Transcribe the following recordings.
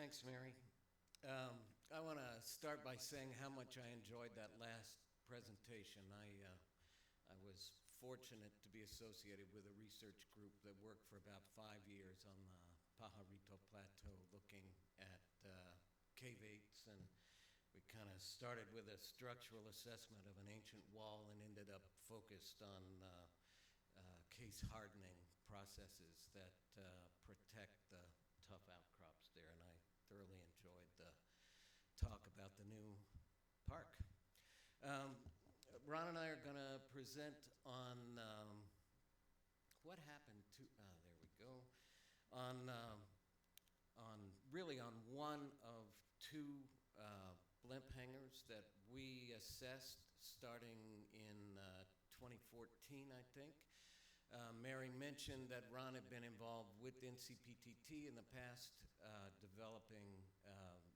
Thanks, Mary. I want to start by saying how much I enjoyed that last presentation. I was fortunate to be associated with a research group that worked for about 5 years on the Pajarito Plateau looking at caveates, and we kind of started with a structural assessment of an ancient wall and ended up focused on case hardening processes that protect the tough outcrops there, and I thoroughly enjoyed the talk about the new park. Um, Ron and I are going to present on what happened to, there we go, on, really on one of two blimp hangars that we assessed starting in 2014, I think. Mary mentioned that Ron had been involved with NCPTT in the past, developing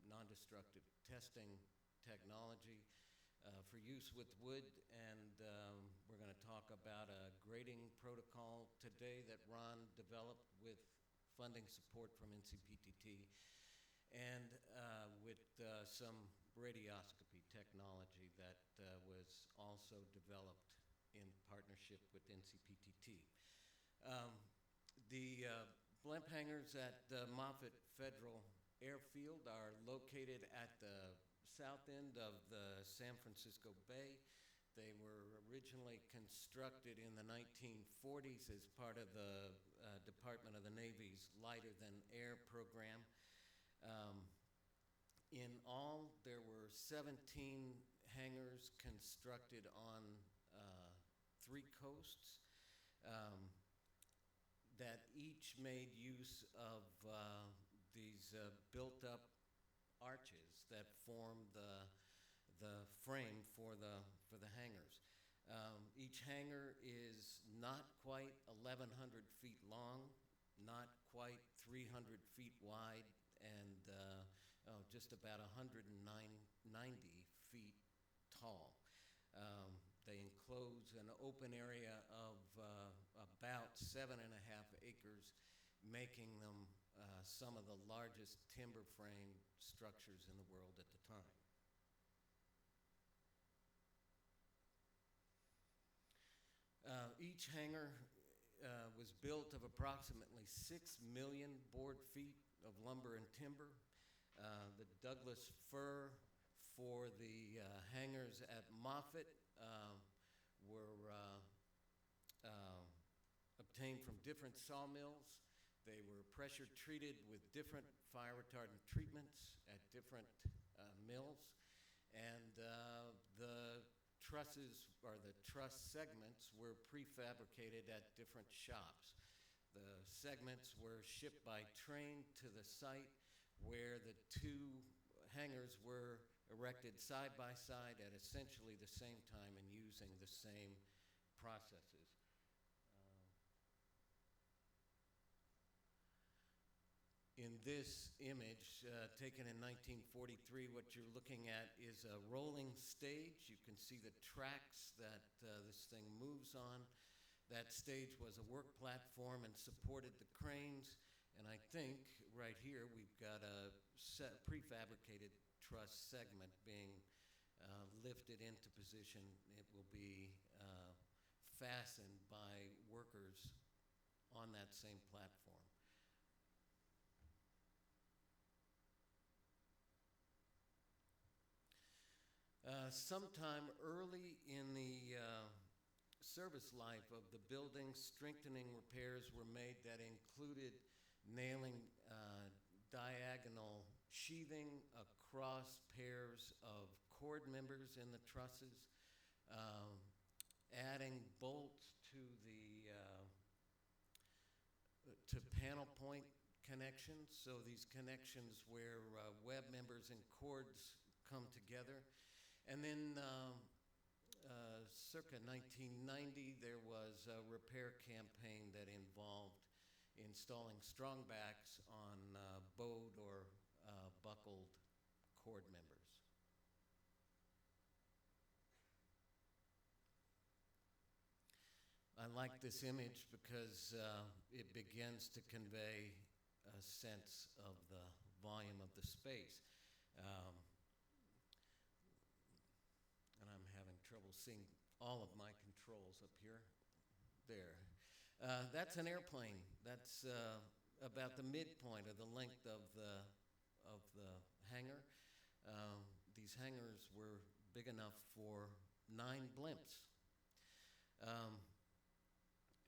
non-destructive testing technology for use with wood, and we're going to talk about a grading protocol today that Ron developed with funding support from NCPTT, and with some radioscopy technology that was also developed in partnership with NCPTT. The blimp hangars at the Moffett Federal Airfield are located at the south end of the San Francisco Bay. They were originally constructed in the 1940s as part of the Department of the Navy's Lighter Than Air program. In all, there were 17 hangars constructed on three coasts that each made use of these built-up arches that form the frame for the hangars. Each hangar is not quite 1,100 feet long, not quite 300 feet wide, and just about 190 feet tall. They enclose an open area of about 7.5 acres, making them some of the largest timber frame structures in the world at the time. Each hangar was built of approximately 6 million board feet of lumber and timber. The Douglas fir for the hangars at Moffett were obtained from different sawmills. They were pressure treated with different fire retardant treatments at different mills, and the trusses, or the truss segments, were prefabricated at different shops. The segments were shipped by train to the site where the two hangars were erected side by side at essentially the same time and using the same processes. In this image, taken in 1943, what you're looking at is a rolling stage. You can see the tracks that this thing moves on. That stage was a work platform and supported the cranes. And I think right here we've got a prefabricated truss segment being lifted into position. It will be fastened by workers on that same platform. Sometime early in the service life of the building, strengthening repairs were made that included nailing diagonal sheathing across pairs of cord members in the trusses, adding bolts to the to panel point connections, so these connections where web members and cords come together. And then circa 1990, there was a repair campaign that involved installing strongbacks on bowed or buckled cord members. I like this image because it begins to convey a sense of the volume of the space. Um, and I'm having trouble seeing all of my controls up here. There. That's an airplane. That's about the midpoint of the length of the hangar. These hangars were big enough for 9 blimps. Um,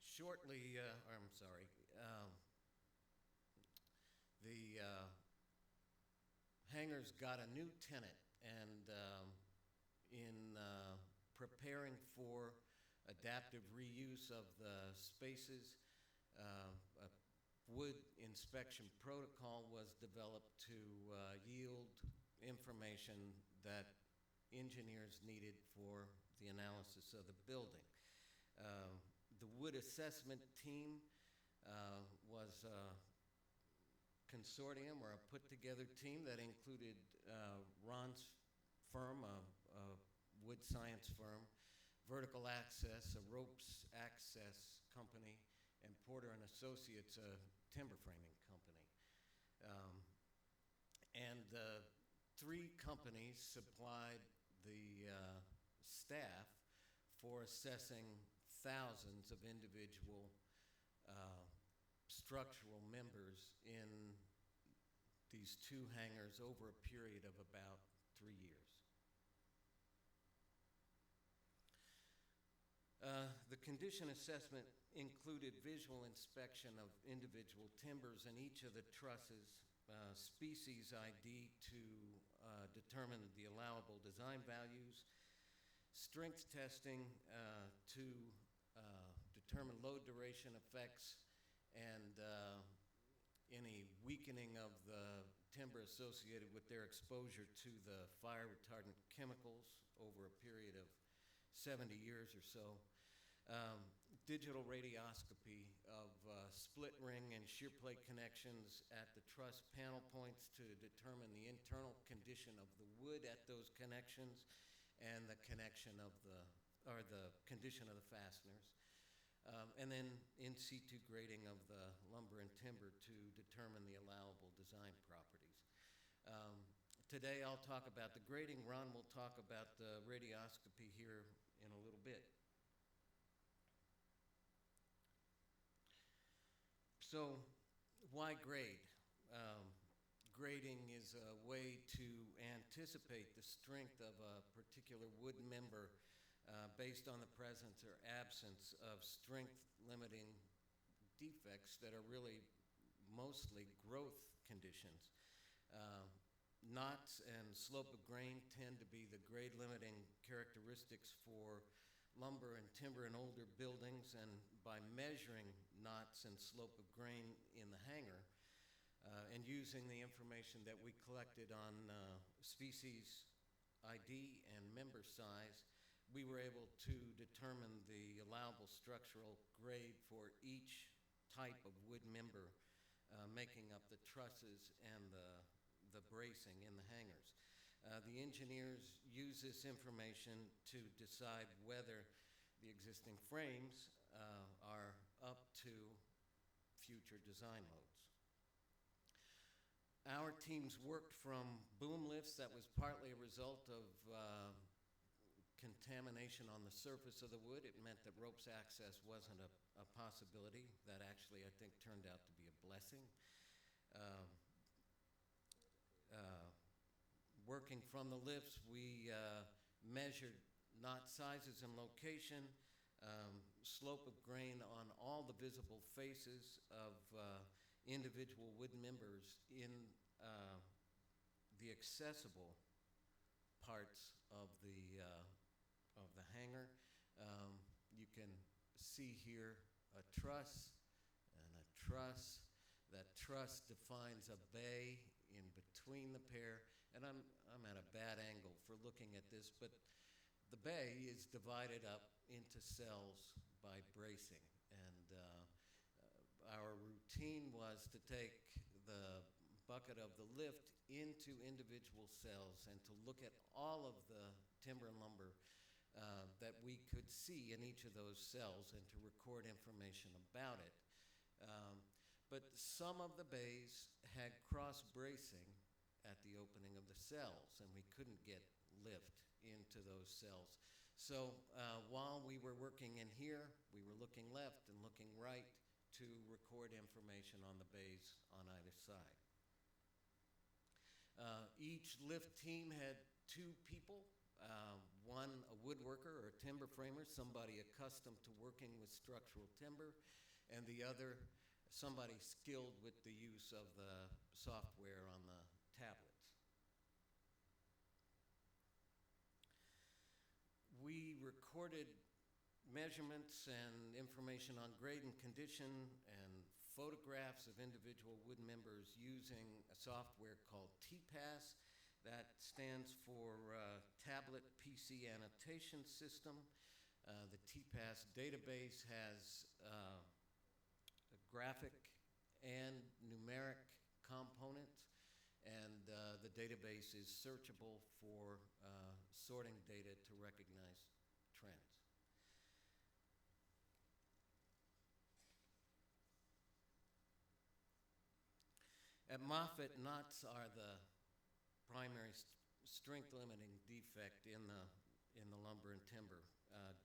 I'm sorry, the hangars got a new tenant, and in preparing for adaptive reuse of the spaces, a wood inspection protocol was developed to yield information that engineers needed for the analysis of the building. The wood assessment team was a consortium or a put-together team that included Ron's firm, a wood science firm, Vertical Access, a ropes access company, and Porter and Associates, a timber framing company. And 3 companies supplied the staff for assessing thousands of individual structural members in these 2 hangars over a period of about 3 years. The condition assessment included visual inspection of individual timbers and each of the trusses, species ID to determine the allowable design values, strength testing to determine load duration effects, and any weakening of the timber associated with their exposure to the fire retardant chemicals over a period of 70 years or so. Digital radioscopy of split ring and shear plate connections at the truss panel points to determine the internal condition of the wood at those connections and the condition of the fasteners. And then in situ grading of the lumber and timber to determine the allowable design properties. Today I'll talk about the grading. Ron will talk about the radioscopy here in a little bit. So why grade? Grading is a way to anticipate the strength of a particular wood member based on the presence or absence of strength-limiting defects that are really mostly growth conditions. Knots and slope of grain tend to be the grade-limiting characteristics for lumber and timber in older buildings, and by measuring knots and slope of grain in the hangar and using the information that we collected on species ID and member size, we were able to determine the allowable structural grade for each type of wood member making up the trusses and the bracing in the hangars. The engineers use this information to decide whether the existing frames are up to future design loads. Our teams worked from boom lifts. That was partly a result of contamination on the surface of the wood. It meant that ropes access wasn't a possibility. That actually, I think, turned out to be a blessing. Working from the lifts, we measured knot sizes and location, slope of grain on all the visible faces of individual wood members in the accessible parts of the hangar. You can see here a truss and a truss. That truss defines a bay in between the pair, and I'm at a bad angle for looking at this, but the bay is divided up into cells by bracing, and our routine was to take the bucket of the lift into individual cells and to look at all of the timber and lumber that we could see in each of those cells and to record information about it. But some of the bays had cross bracing at the opening of the cells, and we couldn't get lift into those cells. So while we were working in here, we were looking left and looking right to record information on the bays on either side. Each lift team had two people, one a woodworker or a timber framer, somebody accustomed to working with structural timber, and the other somebody skilled with the use of the software on the tablets. We recorded measurements and information on grade and condition and photographs of individual wood members using a software called TPAS. That stands for Tablet PC Annotation System. The TPAS database has a graphic and numeric components, and the database is searchable for sorting data to recognize trends. At Moffett, knots are the primary strength limiting defect in the lumber and timber.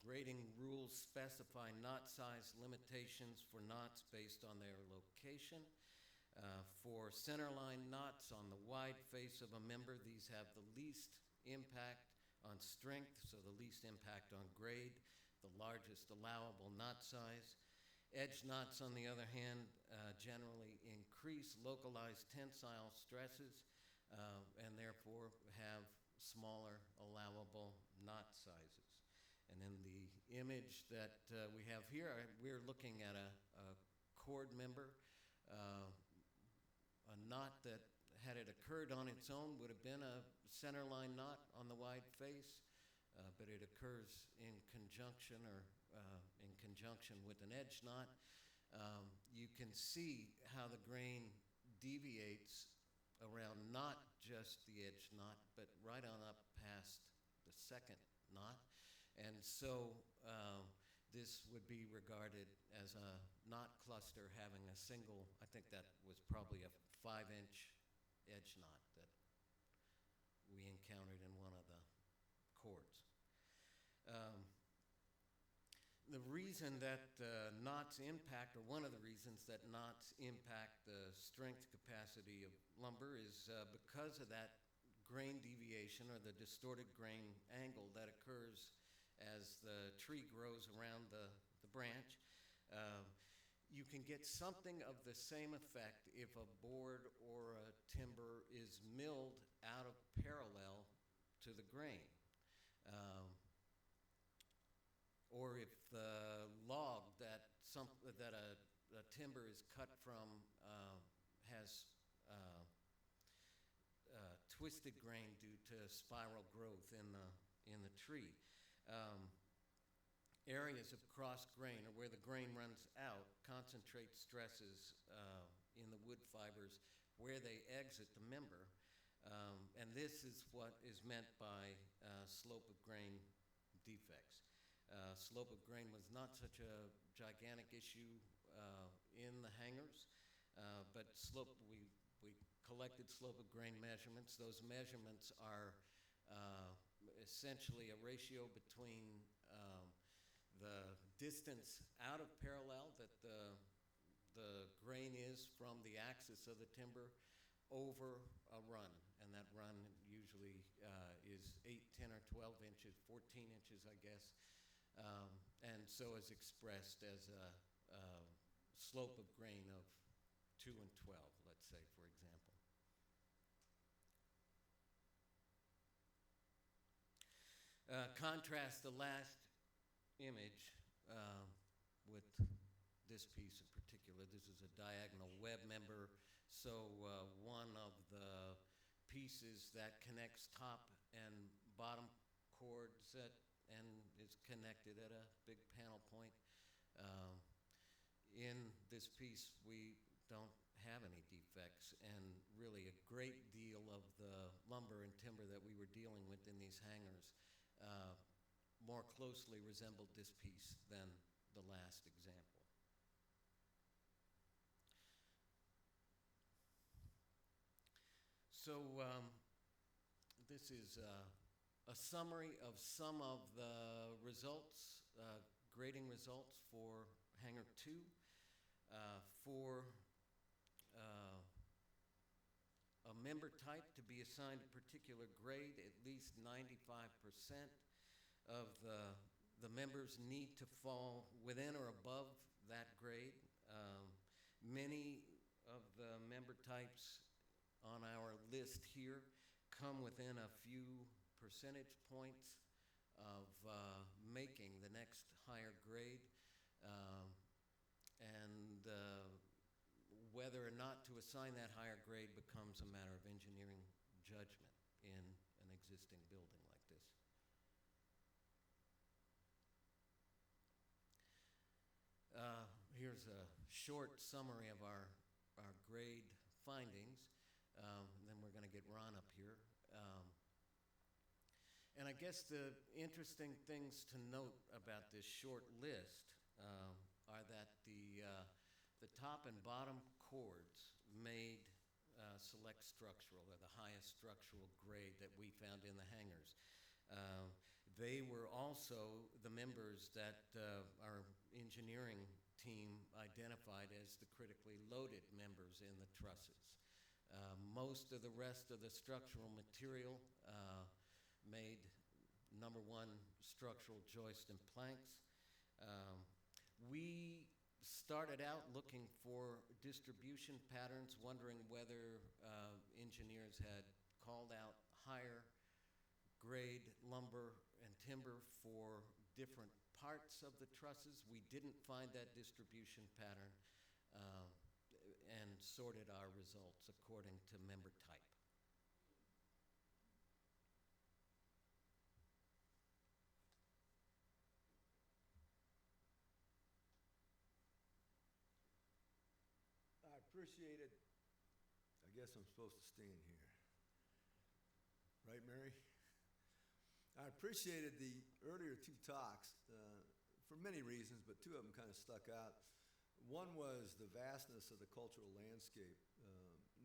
Grading rules specify knot size limitations for knots based on their location. For centerline knots on the wide face of a member, these have the least impact on strength, so the least impact on grade, the largest allowable knot size. Edge knots, on the other hand, generally increase localized tensile stresses and therefore have smaller allowable knot sizes. And in the image that we have here, we're looking at a cord member. A knot that, had it occurred on its own, would have been a centerline knot on the wide face, but it occurs in conjunction with an edge knot. You can see how the grain deviates around not just the edge knot, but right on up past the second knot. And so this would be regarded as a knot cluster having a single, I think that was probably a 5-inch edge knot that we encountered in one of the cords. The reason that knots impact, or one of the reasons that knots impact the strength capacity of lumber is because of that grain deviation or the distorted grain angle that occurs as the tree grows around the branch. You can get something of the same effect if a board or a timber is milled out of parallel to the grain. Or if the log that a timber is cut from has twisted grain due to spiral growth in the tree. Areas of cross grain, or where the grain runs out, concentrate stresses in the wood fibers where they exit the member. And this is what is meant by slope of grain defects. Slope of grain was not such a gigantic issue in the hangars, but we collected slope of grain measurements. Those measurements are essentially a ratio between the distance out of parallel that the grain is from the axis of the timber over a run, and that run usually is 8, 10, or 12 inches, 14 inches, I guess, and so is expressed as a slope of grain of 2 and 12, let's say, for example. Contrast the last image with this piece in particular. This is a diagonal web member, so one of the pieces that connects top and bottom cords and is connected at a big panel point. In this piece, we don't have any defects, and really a great deal of the lumber and timber that we were dealing with in these hangars more closely resembled this piece than the last example. So this is a summary of some of the results, grading results for Hangar 2. For a member type to be assigned a particular grade, at least 95% of the members need to fall within or above that grade. Many of the member types on our list here come within a few percentage points of making the next higher grade. And whether or not to assign that higher grade becomes a matter of engineering judgment in an existing building like this. Here's a short summary of our grade findings. And then we're going to get Ron up here. And I guess the interesting things to note about this short list are that the top and bottom chords made select structural, or the highest structural grade that we found in the hangars. They were also the members that our engineering team identified as the critically loaded members in the trusses. Most of the rest of the structural material made number one structural joist and planks. We started out looking for distribution patterns, wondering whether engineers had called out higher grade lumber and timber for different parts of the trusses. We didn't find that distribution pattern and sorted our results according to member type. I appreciated, I guess I'm supposed to stand here. Right, Mary? I appreciated the earlier two talks for many reasons, but two of them kind of stuck out. One was the vastness of the cultural landscape,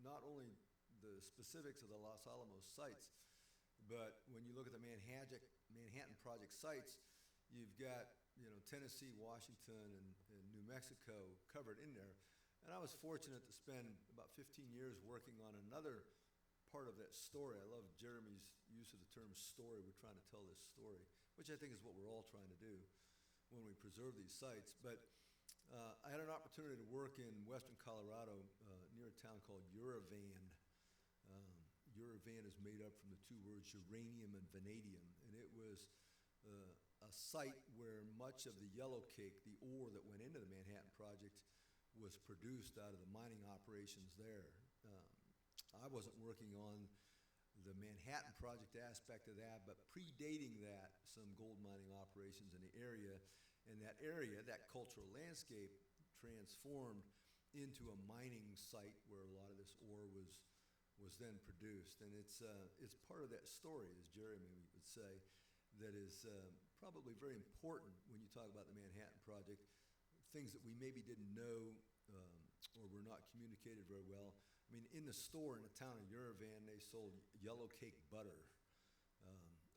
not only the specifics of the Los Alamos sites, but when you look at the Manhattan Project sites, you've got Tennessee, Washington, and New Mexico covered in there. And I was fortunate to spend about 15 years working on another part of that story. I love Jeremy's use of the term story. We're trying to tell this story, which I think is what we're all trying to do when we preserve these sites. But I had an opportunity to work in western Colorado near a town called Uravan. Uravan is made up from the two words uranium and vanadium. And it was a site where much of the yellow cake, the ore that went into the Manhattan Project, was produced out of the mining operations there. I wasn't working on the Manhattan Project aspect of that, but predating that, some gold mining operations in the area. And that area, that cultural landscape, transformed into a mining site where a lot of this ore was then produced. And it's part of that story, as Jeremy would say, that is probably very important when you talk about the Manhattan Project. Things that we maybe didn't know or were not communicated very well. I mean, in the store in the town of Uravan, they sold yellow cake butter.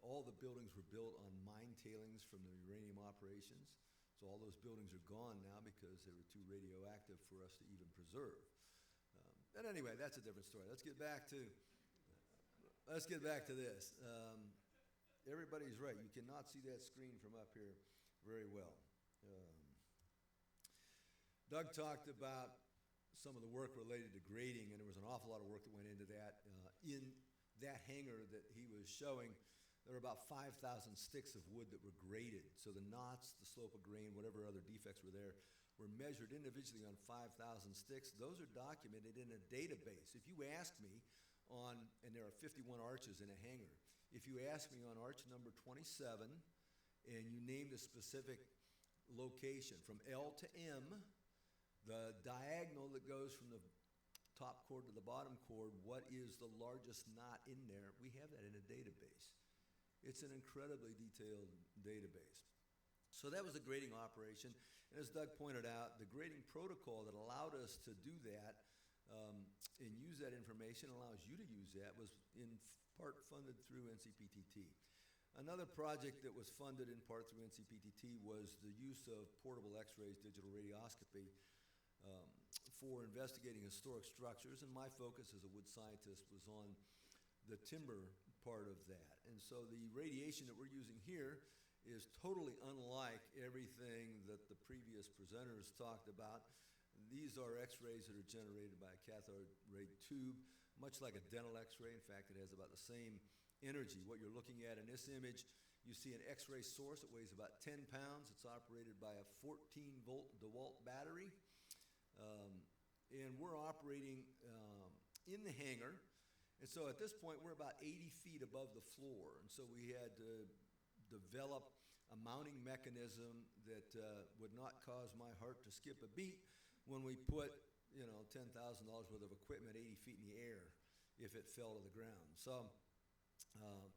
All the buildings were built on mine tailings from the uranium operations. So all those buildings are gone now because they were too radioactive for us to even preserve. And anyway, that's a different story. Let's get back to this. Everybody's right. You cannot see that screen from up here very well. Doug talked about some of the work related to grading, and there was an awful lot of work that went into that. In that hangar that he was showing, there were about 5,000 sticks of wood that were graded. So the knots, the slope of grain, whatever other defects were there, were measured individually on 5,000 sticks. Those are documented in a database. If you ask me and there are 51 arches in a hangar, if you ask me on arch number 27 and you named a specific location from L to M, the diagonal that goes from the top chord to the bottom chord, what is the largest knot in there? We have that in a database. It's an incredibly detailed database. So that was the grading operation. And as Doug pointed out, the grading protocol that allowed us to do that and use that information, allows you to use that, was in part funded through NCPTT. Another project that was funded in part through NCPTT was the use of portable x-rays, digital radioscopy, um, for investigating historic structures, and my focus as a wood scientist was on the timber part of that. And so the radiation that we're using here is totally unlike everything that the previous presenters talked about. These are x-rays that are generated by a cathode ray tube, much like a dental x-ray. In fact, it has about the same energy. What you're looking at in this image, you see an x-ray source that weighs about 10 pounds. It's operated by a 14-volt DeWalt battery. And we're operating in the hangar. And so at this point, we're about 80 feet above the floor. And so we had to develop a mounting mechanism that would not cause my heart to skip a beat when we put, $10,000 worth of equipment 80 feet in the air if it fell to the ground. So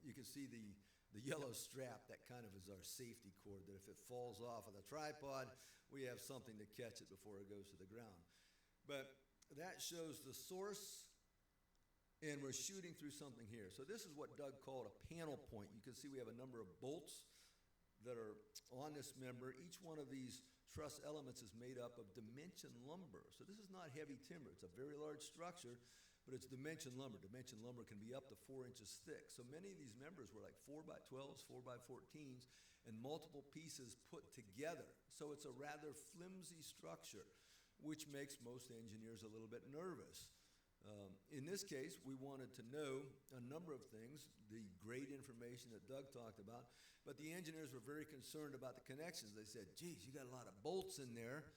you can see the yellow strap, that kind of is our safety cord, that if it falls off of the tripod, we have something to catch it before it goes to the ground. But that shows the source, and we're shooting through something here. So this is what Doug called a panel point. You can see we have a number of bolts that are on this member. Each one of these truss elements is made up of dimension lumber. So this is not heavy timber. It's a very large structure, but it's dimension lumber. Dimension lumber can be up to 4 inches thick. So many of these members were like 4x12s, 4x14s, and multiple pieces put together. So it's a rather flimsy structure, which makes most engineers a little bit nervous. In this case, we wanted to know a number of things, the great information that Doug talked about, but the engineers were very concerned about the connections. They said, geez, you got a lot of bolts in there,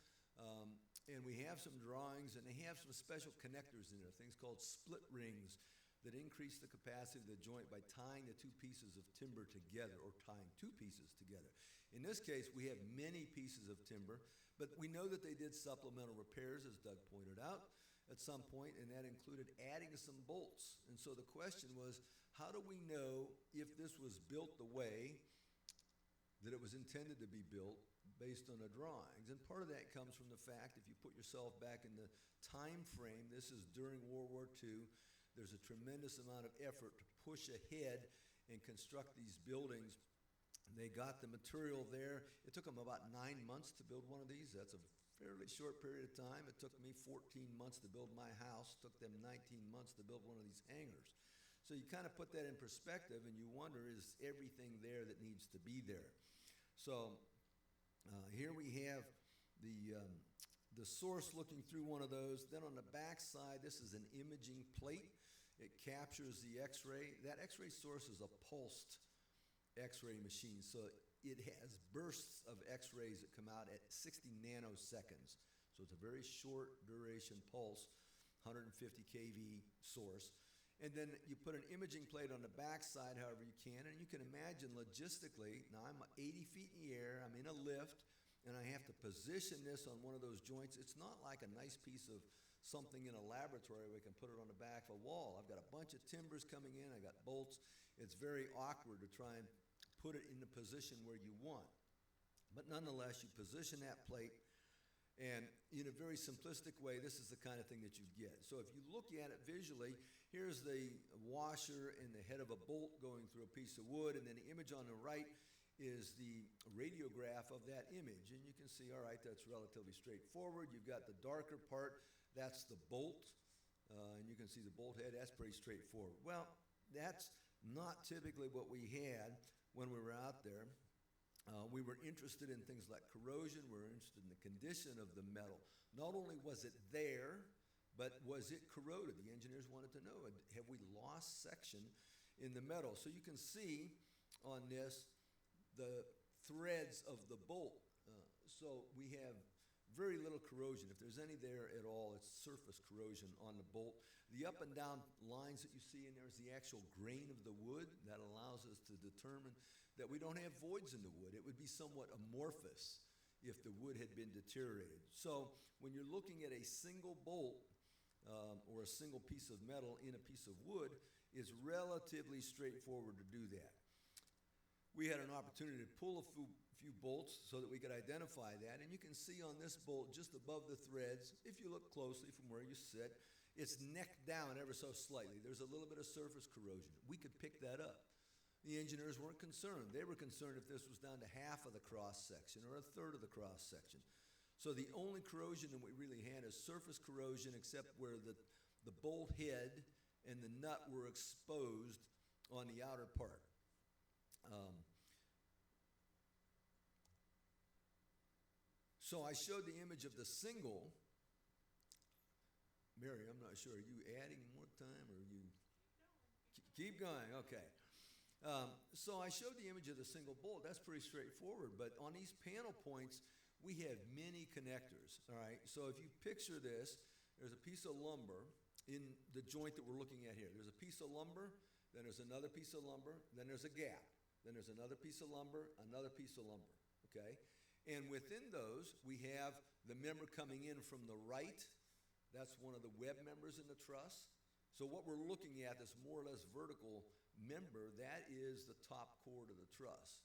and we have some drawings, and they have some special connectors in there, things called split rings that increase the capacity of the joint by tying the two pieces of timber together, or tying two pieces together. In this case, we have many pieces of timber, but we know that they did supplemental repairs, as Doug pointed out, at some point, and that included adding some bolts. And so the question was, how do we know if this was built the way that it was intended to be built based on the drawings? And part of that comes from the fact, if you put yourself back in the time frame, this is during World War II, there's a tremendous amount of effort to push ahead and construct these buildings. They got the material there. It took them about 9 months to build one of these. That's a fairly short period of time. It took me 14 months to build my house. It took them 19 months to build one of these hangars. So you kind of put that in perspective, and you wonder, is everything there that needs to be there? So here we have the source looking through one of those. Then on the back side, this is an imaging plate. It captures the x-ray. That x-ray source is a pulsed x-ray machine. So it has bursts of x-rays that come out at 60 nanoseconds. So it's a very short duration pulse, 150 kV source. And then you put an imaging plate on the back side however you can, and you can imagine logistically, now I'm 80 feet in the air, I'm in a lift, and I have to position this on one of those joints. It's not like a nice piece of something in a laboratory where we can put it on the back of a wall. I've got a bunch of timbers coming in, I got bolts. It's very awkward to try and put it in the position where you want. But nonetheless, you position that plate, and in a very simplistic way, this is the kind of thing that you get. So if you look at it visually, here's the washer and the head of a bolt going through a piece of wood, and then the image on the right is the radiograph of that image. And you can see, all right, that's relatively straightforward. You've got the darker part, that's the bolt, and you can see the bolt head, that's pretty straightforward. Well, that's not typically what we had when we were out there. We were interested in things like corrosion. We were interested in the condition of the metal. Not only was it there, but was it corroded? The engineers wanted to know, have we lost section in the metal? So you can see on this the threads of the bolt. So we have very little corrosion. If there's any there at all, it's surface corrosion on the bolt. The up and down lines that you see in there is the actual grain of the wood. That allows us to determine that we don't have voids in the wood. It would be somewhat amorphous if the wood had been deteriorated. So when you're looking at a single bolt or a single piece of metal in a piece of wood, it's relatively straightforward to do that. We had an opportunity to pull a few bolts so that we could identify that, and you can see on this bolt just above the threads, if you look closely from where you sit, it's necked down ever so slightly. There's a little bit of surface corrosion. We could pick that up. The engineers weren't concerned. They were concerned if this was down to half of the cross section or a third of the cross section. So the only corrosion that we really had is surface corrosion, except where the bolt head and the nut were exposed on the outer part. So I showed the image of the single. Mary, I'm not sure. Are you adding more time or are you? Keep going, okay. So I showed the image of the single bolt. That's pretty straightforward. But on these panel points, we have many connectors, all right? So if you picture this, there's a piece of lumber in the joint that we're looking at here. There's a piece of lumber, then there's another piece of lumber, then there's a gap. Then there's another piece of lumber, another piece of lumber, okay? And within those, we have the member coming in from the right. That's one of the web members in the truss. So what we're looking at, this more or less vertical member, that is the top chord of the truss.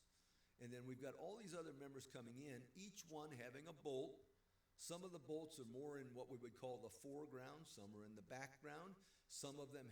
And then we've got all these other members coming in, each one having a bolt. Some of the bolts are more in what we would call the foreground, some are in the background. Some of them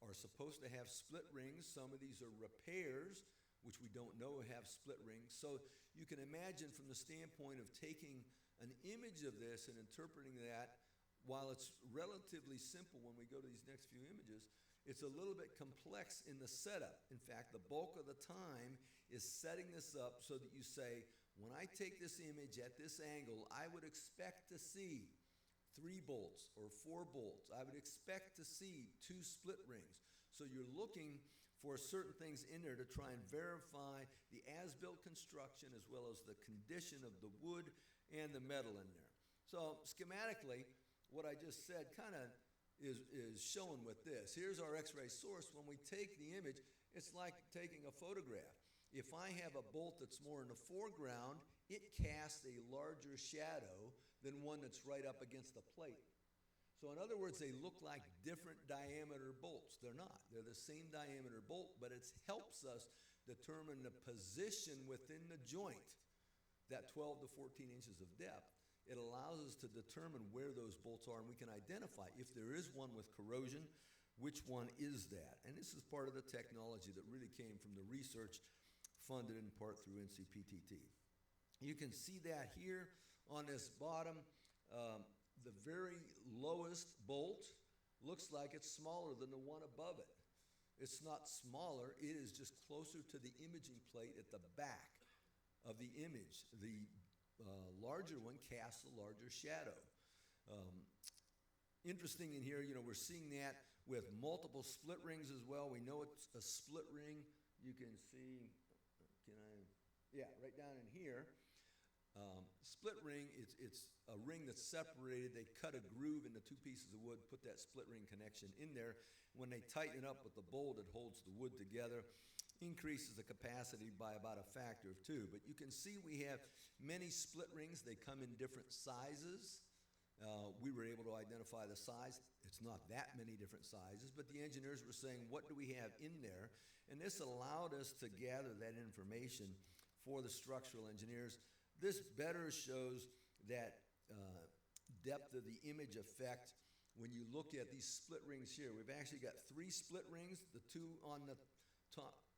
are supposed to have split rings. Some of these are repairs, which we don't know have split rings. So you can imagine from the standpoint of taking an image of this and interpreting that, while it's relatively simple when we go to these next few images, it's a little bit complex in the setup. In fact, the bulk of the time is setting this up so that you say, when I take this image at this angle, I would expect to see 3 bolts or 4 bolts. I would expect to see 2 split rings. So you're looking for certain things in there to try and verify the as-built construction as well as the condition of the wood and the metal in there. So schematically, what I just said kind of is shown with this. Here's our X-ray source. When we take the image, it's like taking a photograph. If I have a bolt that's more in the foreground, it casts a larger shadow than one that's right up against the plate. So in other words, they look like different diameter bolts. They're not. They're the same diameter bolt, but it helps us determine the position within the joint, that 12 to 14 inches of depth. It allows us to determine where those bolts are, and we can identify if there is one with corrosion, which one is that. And this is part of the technology that really came from the research funded in part through NCPTT. You can see that here on this bottom. The very lowest bolt looks like it's smaller than the one above it. It's not smaller, it is just closer to the imaging plate at the back of the image. The larger one casts a larger shadow. Interesting in here, we're seeing that with multiple split rings as well. We know it's a split ring. You can see, right down in here. Split ring, it's a ring that's separated. They cut a groove into 2 pieces of wood, put that split ring connection in there. When they tighten it up with the bolt, it holds the wood together, increases the capacity by about a factor of 2. But you can see we have many split rings. They come in different sizes. We were able to identify the size. It's not that many different sizes, but the engineers were saying, what do we have in there? And this allowed us to gather that information for the structural engineers. This better shows that depth of the image effect when you look at these split rings here. We've actually got 3 split rings. The 2 on the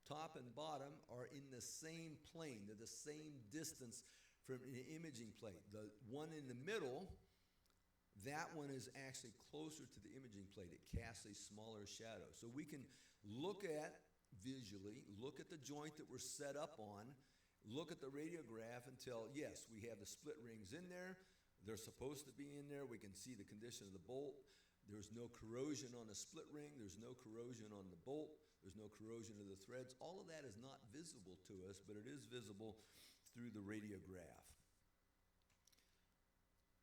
top and bottom are in the same plane. They're the same distance from the imaging plate. The one in the middle, that one is actually closer to the imaging plate. It casts a smaller shadow. So we can look at visually, look at the joint that we're set up on, look at the radiograph and tell, yes, we have the split rings in there. They're supposed to be in there. We can see the condition of the bolt. There's no corrosion on the split ring. There's no corrosion on the bolt. There's no corrosion of the threads. All of that is not visible to us, but it is visible through the radiograph.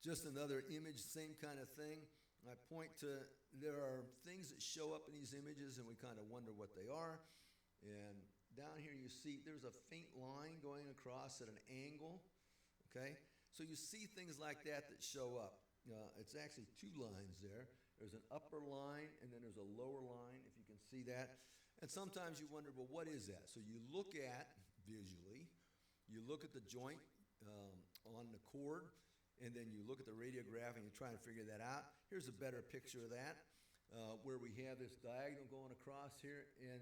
Just another image, same kind of thing. I point to, there are things that show up in these images and we kind of wonder what they are. And down here you see there's a faint line going across at an angle, okay? So you see things like that show up. It's actually 2 lines there. There's an upper line and then there's a lower line, if you can see that. And sometimes you wonder, well, what is that? So you look at, visually, you look at the joint on the cord, and then you look at the radiograph and you try and figure that out. Here's a better picture of that, where we have this diagonal going across here, and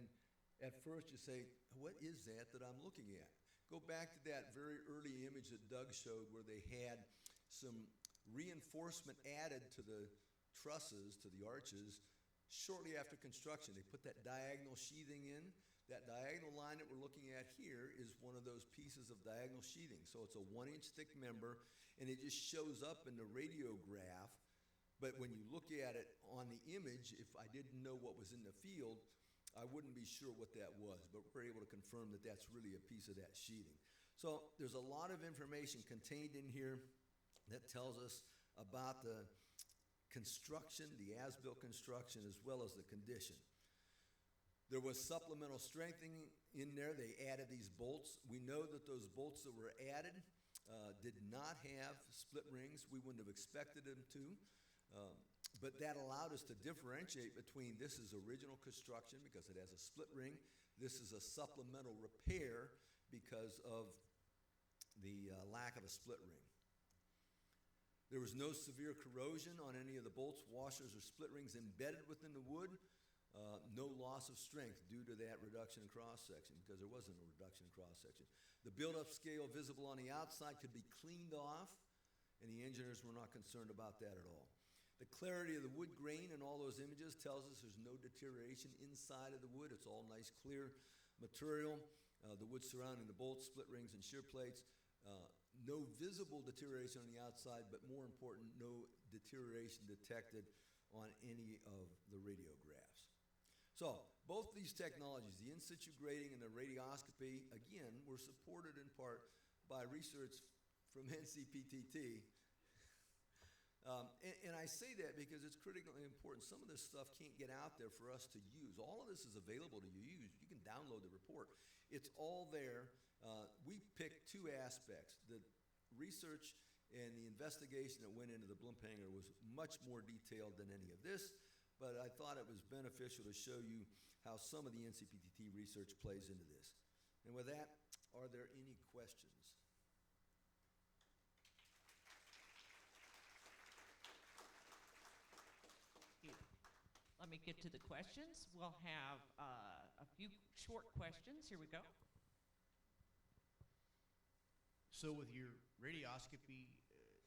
at first you say, what is that I'm looking at? Go back to that very early image that Doug showed where they had some reinforcement added to the trusses, to the arches, shortly after construction. They put that diagonal sheathing in. That diagonal line that we're looking at here is one of those pieces of diagonal sheathing. So it's a 1-inch thick member, and it just shows up in the radiograph. But when you look at it on the image, if I didn't know what was in the field, I wouldn't be sure what that was. But we're able to confirm that that's really a piece of that sheathing. So there's a lot of information contained in here that tells us about the construction, the as-built construction, as well as the condition. There was supplemental strengthening in there. They added these bolts. We know that those bolts that were added did not have split rings. We wouldn't have expected them to. But that allowed us to differentiate between this is original construction because it has a split ring. This is a supplemental repair because of the lack of a split ring. There was no severe corrosion on any of the bolts, washers, or split rings embedded within the wood. No loss of strength due to that reduction in cross-section because there wasn't a reduction in cross-section. The build-up scale visible on the outside could be cleaned off, and the engineers were not concerned about that at all. The clarity of the wood grain in all those images tells us there's no deterioration inside of the wood. It's all nice, clear material. The wood surrounding the bolts, split rings, and shear plates. No visible deterioration on the outside, but more important, no deterioration detected on any of the radiographs. So, both these technologies, the in-situ grading and the radioscopy, again, were supported in part by research from NCPTT. And I say that because it's critically important. Some of this stuff can't get out there for us to use. All of this is available to you use. You can download the report. It's all there. We picked two aspects. The research and the investigation that went into the blimp hangar was much more detailed than any of this, but I thought it was beneficial to show you how some of the NCPTT research plays into this. And with that, are there any questions? Let me get to the questions. We'll have a few short questions. Here we go. So with your radioscopy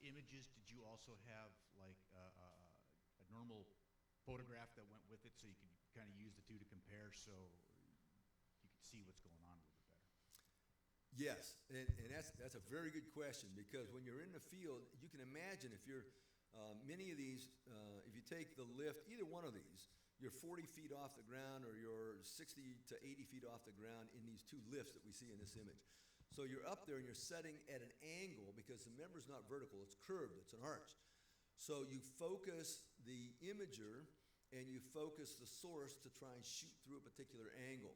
images, did you also have like a normal photograph that went with it so you could kind of use the two to compare so you could see what's going on a little bit better? Yes, and that's a very good question because when you're in the field, you can imagine if you're many of these, if you take the lift, either one of these, you're 40 feet off the ground or you're 60 to 80 feet off the ground in these two lifts that we see in this image. So you're up there and you're setting at an angle because the member's not vertical, it's curved, it's an arch. So you focus the imager and you focus the source to try and shoot through a particular angle.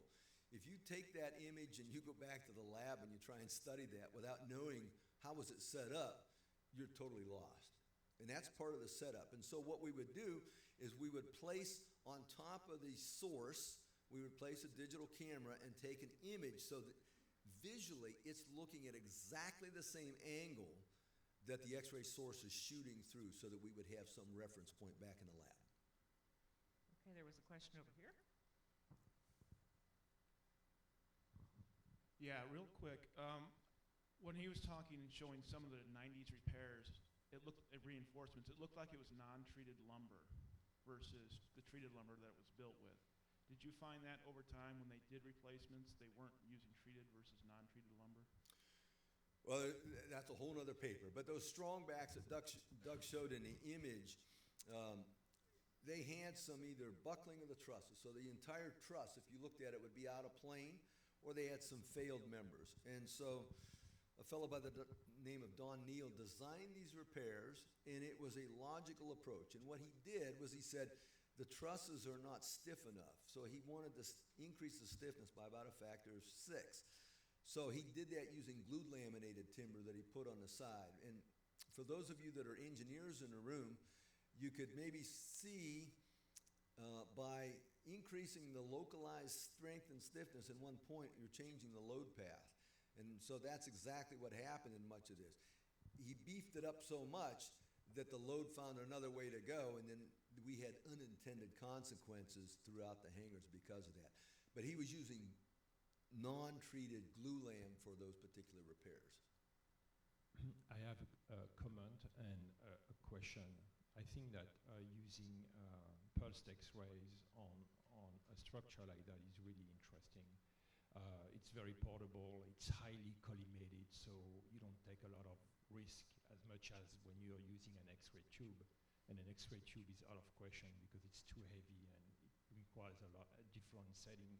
If you take that image and you go back to the lab and you try and study that without knowing how was it set up, you're totally lost. And that's part of the setup. And so what we would do is we would place on top of the source, we would place a digital camera and take an image so that visually it's looking at exactly the same angle that the X-ray source is shooting through so that we would have some reference point back in the lab. Okay, there was a question over here. Yeah, real quick. When he was talking and showing some of the 90s repairs, it looked at reinforcements. It looked like it was non-treated lumber versus the treated lumber that it was built with. Did you find that over time when they did replacements, they weren't using treated versus non-treated lumber? Well, that's a whole other paper. But those strong backs that Doug showed in the image, they had some either buckling of the trusses. So the entire truss, if you looked at it, would be out of plane, or they had some failed members. And so a fellow by the name of Don Neal designed these repairs, and it was a logical approach. And what he did was he said, the trusses are not stiff enough. So he wanted to increase the stiffness by about a factor of 6. So he did that using glued laminated timber that he put on the side. And for those of you that are engineers in the room, you could maybe see by increasing the localized strength and stiffness in one point, you're changing the load path. And so that's exactly what happened in much of this. he beefed it up so much that the load found another way to go, and then we had unintended consequences throughout the hangars because of that. But he was using non-treated glulam for those particular repairs. I have a comment and a question. I think that using pulsed X-rays on a structure like that is really interesting. It's very portable, it's highly collimated, so you don't take a lot of risk as much as when you're using an X-ray tube. And an X-ray tube is out of question because it's too heavy and it requires a different setting.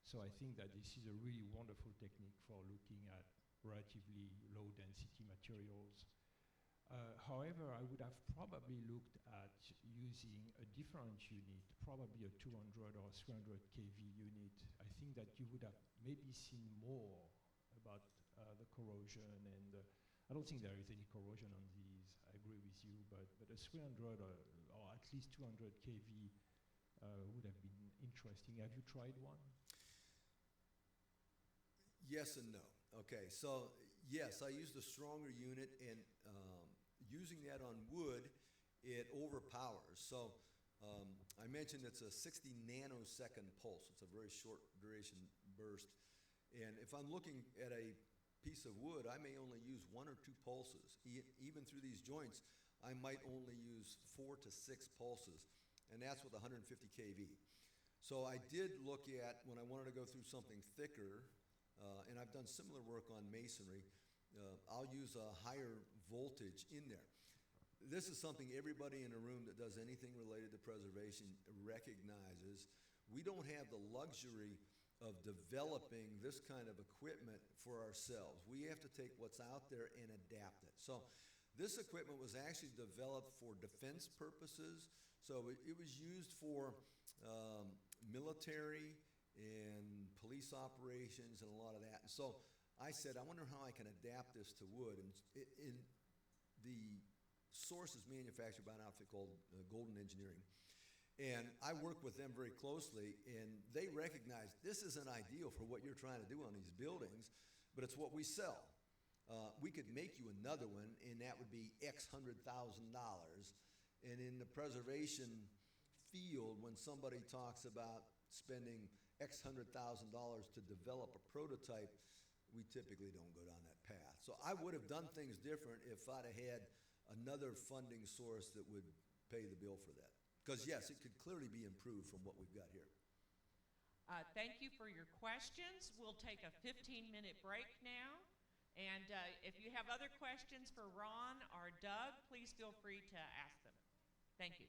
So I think that this is a really wonderful technique for looking at relatively low density materials. However, I would have probably looked at using a different unit, probably a 200 or 300 kV unit. I think that you would have maybe seen more about the corrosion, and I don't think there is any corrosion on these. I agree with you, but a 300 or at least 200 kV would have been interesting. Have you tried one? Yes and no. Okay, so yes, I used a stronger unit, and using that on wood, it overpowers. So I mentioned it's a 60 nanosecond pulse. It's a very short duration burst. And if I'm looking at a piece of wood, I may only use 1 or 2 pulses. Even through these joints, I might only use 4 to 6 pulses, and that's with 150 kV. So I did look at, when I wanted to go through something thicker, and I've done similar work on masonry, I'll use a higher voltage in there. This is something everybody in a room that does anything related to preservation recognizes. We don't have the luxury of developing this kind of equipment for ourselves. We have to take what's out there and adapt it. So this equipment was actually developed for defense purposes. So it was used for military and police operations and a lot of that. And so I said, I wonder how I can adapt this to wood. And the source is manufactured by an outfit called Golden Engineering. And I work with them very closely, and they recognize this isn't ideal for what you're trying to do on these buildings, but it's what we sell. We could make you another one, and that would be X $100,000. And in the preservation field, when somebody talks about spending X $100,000 to develop a prototype, we typically don't go down that path. So I would have done things different if I'd have had another funding source that would pay the bill for that. Because yes, it could clearly be improved from what we've got here. Thank you for your questions. We'll take a 15-minute break now. And if you have other questions for Ron or Doug, please feel free to ask them. Thank you.